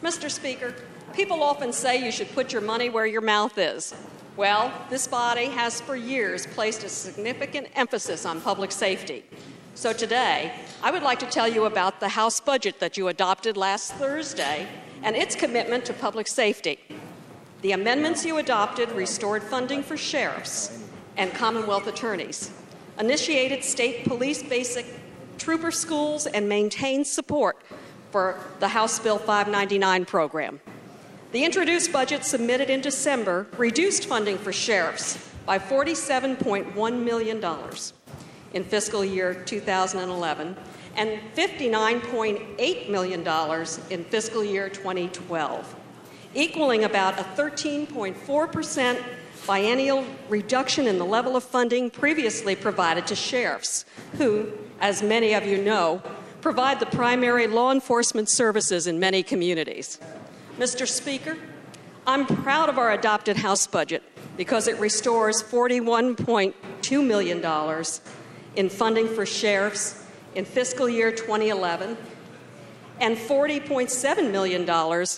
Mr. Speaker, people often say you should put your money where your mouth is. Well, this body has for years placed a significant emphasis on public safety. So today, I would like to tell you about the House budget that you adopted last Thursday and its commitment to public safety. The amendments you adopted restored funding for sheriffs and Commonwealth attorneys, initiated state police basic trooper schools, and maintained support for the House Bill 599 program. The introduced budget submitted in December reduced funding for sheriffs by $47.1 million in fiscal year 2011 and $59.8 million in fiscal year 2012, equaling about a 13.4% biennial reduction in the level of funding previously provided to sheriffs, who, as many of you know, provide the primary law enforcement services in many communities. Mr. Speaker, I'm proud of our adopted House budget because it restores $41.2 million in funding for sheriffs in fiscal year 2011 and $40.7 million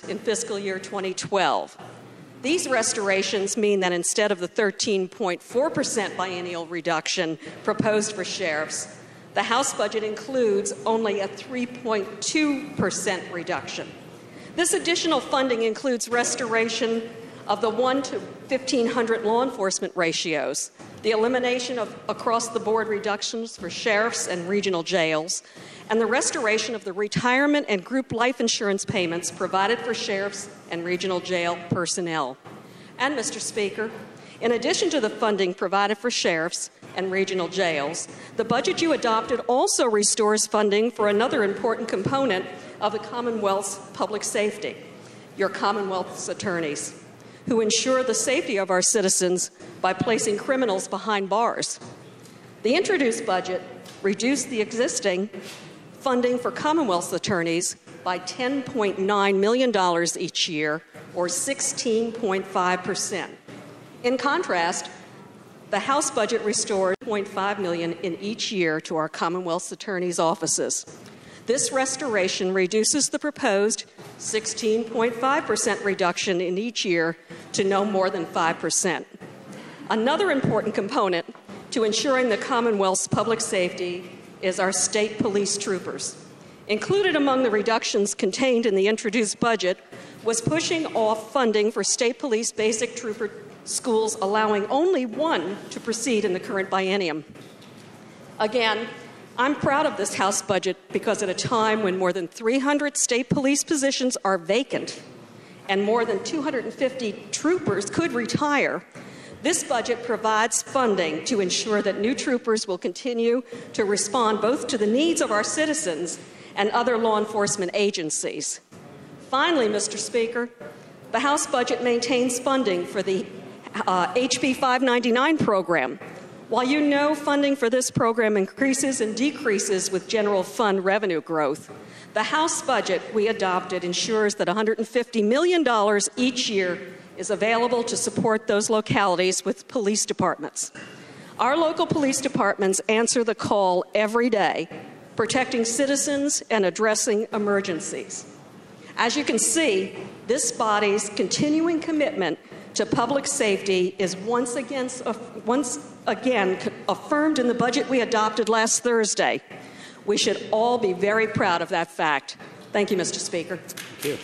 in fiscal year 2012. These restorations mean that instead of the 13.4% biennial reduction proposed for sheriffs, the House budget includes only a 3.2% reduction. This additional funding includes restoration of the 1 to 1,500 law enforcement ratios, the elimination of across-the-board reductions for sheriffs and regional jails, and the restoration of the retirement and group life insurance payments provided for sheriffs and regional jail personnel. And, Mr. Speaker, in addition to the funding provided for sheriffs and regional jails, the budget you adopted also restores funding for another important component of the Commonwealth's public safety, your Commonwealth's attorneys, who ensure the safety of our citizens by placing criminals behind bars. The introduced budget reduced the existing funding for Commonwealth's attorneys by $10.9 million each year, or 16.5%. In contrast, the House budget restored $0.5 million in each year to our Commonwealth's attorneys' offices. This restoration reduces the proposed 16.5% reduction in each year to no more than 5%. Another important component to ensuring the Commonwealth's public safety is our state police troopers. Included among the reductions contained in the introduced budget was pushing off funding for state police basic trooper schools, allowing only one to proceed in the current biennium. Again, I'm proud of this House budget because at a time when more than 300 state police positions are vacant and more than 250 troopers could retire, this budget provides funding to ensure that new troopers will continue to respond both to the needs of our citizens and other law enforcement agencies. Finally, Mr. Speaker, the House budget maintains funding for the HB 599 program. While you know funding for this program increases and decreases with general fund revenue growth, the House budget we adopted ensures that $150 million each year is available to support those localities with police departments. Our local police departments answer the call every day, protecting citizens and addressing emergencies. As you can see, this body's continuing commitment to public safety is once again affirmed in the budget we adopted last Thursday. We should all be very proud of that fact. Thank you, Mr. Speaker. Thank you.